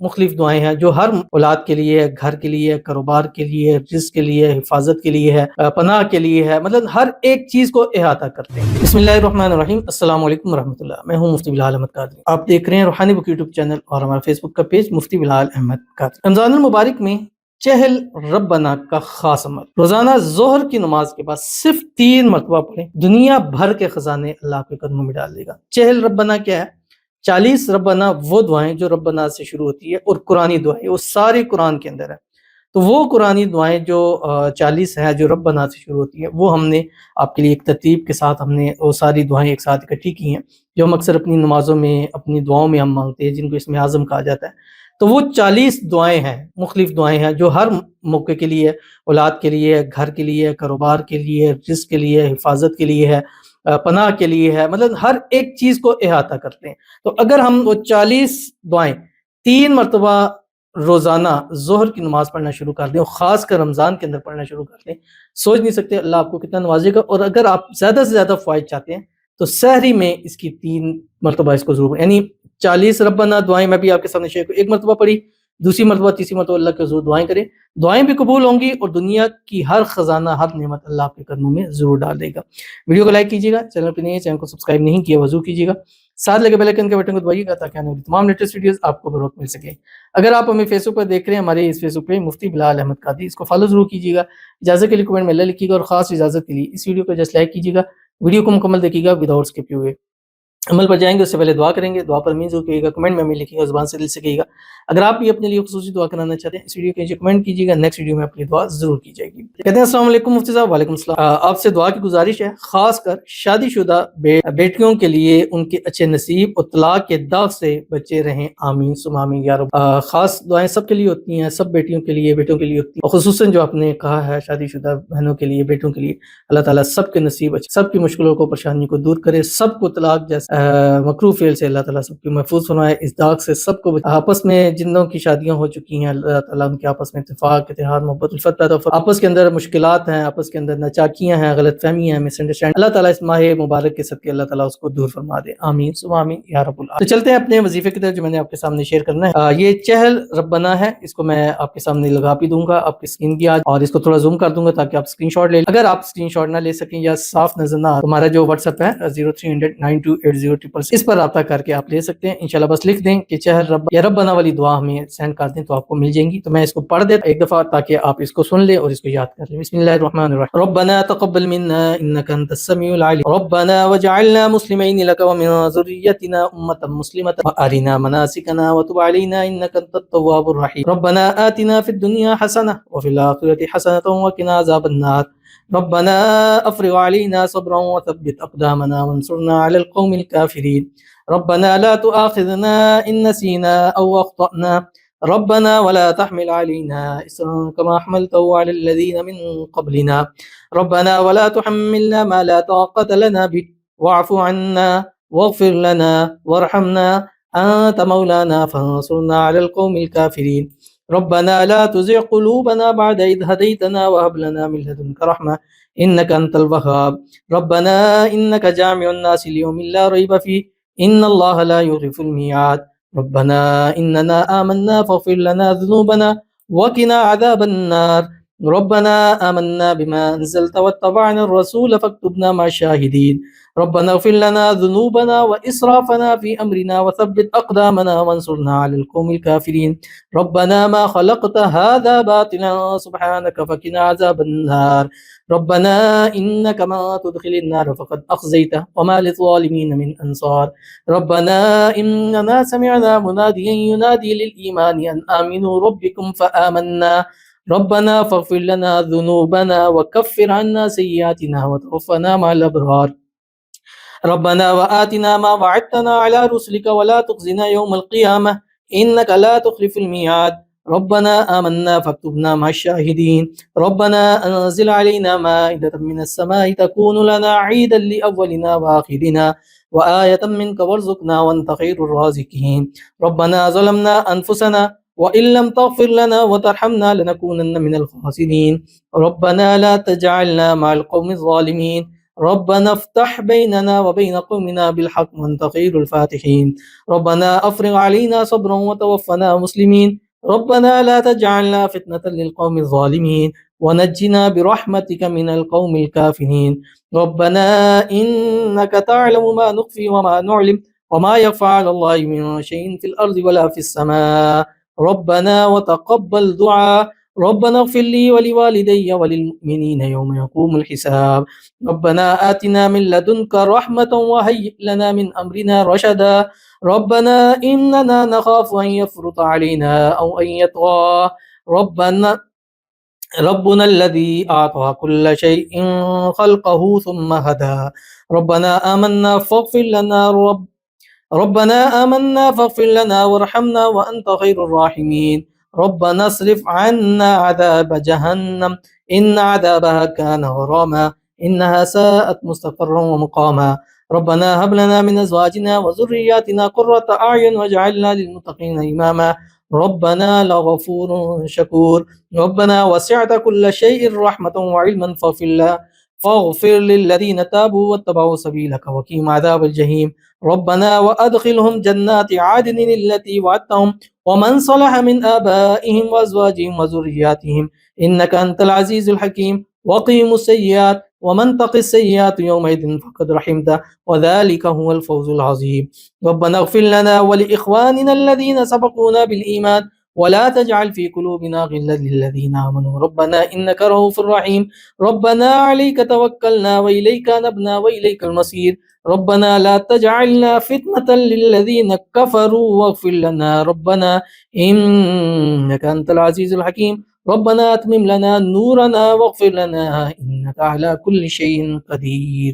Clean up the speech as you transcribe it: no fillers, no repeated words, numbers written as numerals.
مختلف دعائیں ہیں جو ہر اولاد کے لیے ہے، گھر کے لیے، کاروبار کے لیے، رزق کے لیے، حفاظت کے لیے ہے، پناہ کے لیے ہے، مطلب ہر ایک چیز کو احاطہ کرتے ہیں۔ بسم اللہ الرحمن الرحیم۔ السلام علیکم ورحمۃ اللہ۔ میں ہوں مفتی بلال احمد قادری، آپ دیکھ رہے ہیں روحانی بک یوٹیوب چینل اور ہمارا فیس بک کا پیج مفتی بلال احمد قادری۔ رمضان المبارک میں چہل ربنا کا خاص عمل، روزانہ ظہر کی نماز کے بعد صرف 3 مرتبہ پڑھیں، دنیا بھر کے خزانے اللہ کے قدموں میں ڈال دے گا۔ چہل ربنا کیا ہے؟ 40 ربنا وہ دعائیں جو ربنا سے شروع ہوتی ہے اور قرآنی دعائیں، وہ سارے قرآن کے اندر ہے۔ تو وہ قرآنی دعائیں جو 40 ہیں جو ربنا سے شروع ہوتی ہیں، وہ ہم نے آپ کے لیے ایک ترتیب کے ساتھ ہم نے وہ ساری دعائیں ایک ساتھ اکٹھی کی ہیں، جو ہم اکثر اپنی نمازوں میں اپنی دعاؤں میں ہم مانگتے ہیں، جن کو اسم اعظم کہا جاتا ہے۔ تو وہ 40 دعائیں ہیں، مختلف دعائیں ہیں جو ہر موقع کے لیے، اولاد کے لیے، گھر کے لیے، کاروبار کے لیے، رزق کے لیے، حفاظت کے لیے ہے، پناہ کے لیے ہے، مطلب ہر ایک چیز کو احاطہ کرتے ہیں۔ تو اگر ہم وہ 40 دعائیں 3 مرتبہ روزانہ ظہر کی نماز پڑھنا شروع کر دیں، اور خاص کر رمضان کے اندر پڑھنا شروع کر دیں، سوچ نہیں سکتے اللہ آپ کو کتنا نوازے گا۔ اور اگر آپ زیادہ سے زیادہ فوائد چاہتے ہیں تو سحری میں اس کی 3 مرتبہ اس کو ضرور، یعنی 40 ربنا دعائیں میں بھی آپ کے سامنے شیئر کروں، 1 مرتبہ پڑھی، دوسری مرتبہ، تیسری مرتبہ اللہ کے ضرور دعائیں کریں، دعائیں بھی قبول ہوں گی اور دنیا کی ہر خزانہ، ہر نعمت اللہ آپ کے قدموں میں ضرور ڈال دے گا۔ ویڈیو کو لائک کیجیے گا، چینل پہ نہیں ہے چینل کو سبسکرائب نہیں کیا وضو کیجیے گا، ساتھ لگے بیل آئیکن کے بٹن کو دبائیے گا تاکہ آنے والی تمام لیٹسٹ ویڈیوز آپ کو بر وقت مل سکے۔ اگر آپ ہمیں فیس بک پر دیکھ رہے ہیں، ہمارے اس فیس بک پہ مفتی بلال احمد قادری، اس کو فالو ضرور کیجیے گا، اجازت کے لیے کمنٹ میں اللہ لکھیے گا، اور خاص اجازت کے لیے اس ویڈیو کو جسٹ لائک کیجیے گا، ویڈیو کو مکمل دیکھیے گا وداؤٹ اسکپ ہوئے۔ عمل پر جائیں گے اس سے پہلے دعا کریں گے، دعا پر امین ضرور کیجیے گا، کمنٹ میں امین لکھیے گا، زبان سے دل سے کہیے گا۔ اگر آپ بھی اپنے لیے خصوصی دعا کرانا چاہتے ہیں، اس ویڈیو کے نیچے کمنٹ کیجیے گا، نیکسٹ ویڈیو میں اپنی دعا ضرور کی جائے گی۔ کہتے ہیں السلام علیکم مفتی صاحب۔ وعلیکم السلام۔ آپ سے دعا کی گزارش ہے، خاص کر شادی شدہ بیٹیوں کے لیے ان کے اچھے نصیب اور طلاق کے داغ سے بچے رہیں، آمین ثم آمین یا رب۔ خاص دعائیں سب کے لیے ہوتی ہیں، سب بیٹیوں کے لیے، بیٹوں کے لیے ہوتی ہیں، اور خصوصاً جو آپ نے کہا ہے شادی شدہ بہنوں کے لیے، بیٹوں کے لیے، اللہ تعالیٰ سب کے نصیب اچھے، سب کی مشکلوں کو، پریشانی کو دور کرے، سب کو طلاق جیسے مکروہ فعل سے اللہ تعالیٰ سب کی محفوظ فرمائے، اس داغ سے سب کو آپس میں جنوں کی شادیاں ہو چکی ہیں، اللہ تعالیٰ ان کے آپس میں اتفاق، اتحاد، محبت، الفت پیدا فرمائے۔ آپس کے اندر مشکلات ہیں، آپس کے اندر ناچاکیاں ہیں، غلط فہمیاں ہیں، مس انڈرسٹینڈ، اللہ تعالیٰ اس ماہ مبارک کے صدقے اللہ تعالیٰ اس کو دور فرما دے، آمین ثم آمین یا رب العالمین۔ تو چلتے ہیں اپنے وظیفے کی طرف جو میں نے آپ کے سامنے شیئر کرنا ہے۔ یہ چہل ربنا ہے، اس کو میں آپ کے سامنے لگا بھی دوں گا آپ کی اسکرین کی آج، اور اس کو تھوڑا زوم کر دوں گا تاکہ آپ اسکرین شاٹ لے لیں۔ اگر آپ اسکرین شاٹ نہ لے سکیں یا صاف نظر نہ، ہمارا جو واٹس ایپ ہے 0300928000 اس پر رابطہ کر کے آپ لے سکتے ہیں۔ انشاءاللہ بس لکھ دیں کہ چہل رب یا ربنا والی دعا ہمیں سینڈ کر دیں تو آپ کو مل جائیں گی۔ تو میں اس کو پڑھ دیتا ایک دفعہ تاکہ آپ اس کو سن لیں اور اس کو یاد کر لیں۔ بسم اللہ الرحمن الرحیم۔ ربنا تقبل منا انك انت السميع العليم ربنا واجعلنا مسلمين لك ومن ذريتنا امة مسلمة وارنا مناسكنا وتب علينا انك انت التواب الرحيم ربنا آتنا في الدنيا حسنة وفي الآخرة حسنة وقنا عذاب النار ربنا افرغ علينا صبرا وثبت اقدامنا وانصرنا على القوم الكافرين ربنا لا تؤاخذنا إن نسينا أو أخطأنا ربنا ولا تحمل علينا إصرا كما حملته على الذين من قبلنا ربنا ولا تحملنا ما لا طاقة لنا به واعف عنا واغفر لنا وارحمنا أنت مولانا فانصرنا على القوم الكافرين ربنا لا تزغ قلوبنا بعد إذ هديتنا وهب لنا من لدنك رحمة إنك أنت الوهاب ربنا إنك جامع الناس ليوم لا ريب فيه إن الله لا يخلف الميعاد ربنا إننا آمنا فاغفر لنا ذنوبنا وقنا عذاب النار ربنا آمنا بما أنزلت واتبعنا الرسول فاكتبنا مع الشاهدين ربنا اغفر لنا ذنوبنا وإسرافنا في أمرنا وثبت أقدامنا وانصرنا على القوم الكافرين ربنا ما خلقت هذا باطلا سبحانك فقنا عذاب النار ربنا إنك ما تدخل النار فقد أخزيته وما للظالمين من أنصار ربنا إننا سمعنا مناديا ينادي للإيمان أن آمنوا ربكم فآمنا ربنا فاغفر لنا ذنوبنا وكفر عنا سيئاتنا وتوفنا مع الأبرار ربنا وآتنا ما وعدتنا على رسلك ولا تخزنا يوم القيامة إنك لا تخلف الميعاد ربنا آمنا فاكتبنا مع الشاهدين ربنا أنزل علينا مائدة من السماء تكون لنا عيدا لأولنا وآخرنا وآية منك وارزقنا وأنت خير الرازقين ربنا ظلمنا أنفسنا وإن لم تغفر لنا وترحمنا لنكونن من الخاسرين ربنا لا تجعلنا مع القوم الظالمين ربنا افتح بيننا وبين قومنا بالحق وأنت خير الفاتحين. ربنا أفرغ علينا صبرا وتوفنا مسلمين. ربنا لا تجعلنا فتنة للقوم الظالمين ونجنا برحمتك من القوم الكافرين. ربنا إنك تعلم ما نخفي وما نعلم وما يخفى على الله من شيء في الأرض ولا في السماء. ربنا وتقبل دعاء. ربنا اغفر لي ولوالدي وللمؤمنين يوم يقوم الحساب. ربنا آتنا من لدنك رحمة وهيئ لنا من أمرنا رشدا. ربنا إننا نخاف أن يفرط علينا أو أن يطغى. ربنا الذي أعطى كل شيء خلقه ثم هدى. ربنا آمنا فاغفر لنا ربنا آمنا فاغفر لنا وارحمنا وأنت خير الراحمين. ربنا اصرف عنا عذاب جهنم إن عذابها كان غراما إنها ساءت مستقرا ومقاما. ربنا هب لنا من أزواجنا وذرياتنا قرة أعين واجعلنا للمتقين إماما. ربنا لغفور شكور. ربنا وسعت كل شيء رحمة وعلما فاغفر للذين تابوا واتبعوا سبيلك وقهم عذاب الجحيم. ربنا وأدخلهم جنات عدن التي وعدتهم ومن صلح من آبائهم وأزواجهم وذرياتهم إنك أنت العزيز الحكيم. وقهم السيئات ومن تق السيئات يومئذ فقد رحمته وذلك هو الفوز العظيم. ربنا اغفر لنا ولإخواننا الذين سبقونا بالإيمان ولا تجعل في قلوبنا غلا للذين آمنوا ربنا إنك رؤوف رحيم. ربنا عليك توكلنا وإليك نبنا وإليك المصير. ربنا لا تجعلنا فتنة للذين كفروا واغفر لنا ربنا إنك أنت العزيز الحكيم. ربنا أتمم لنا نورنا واغفر لنا إنك على كل شيء قدير.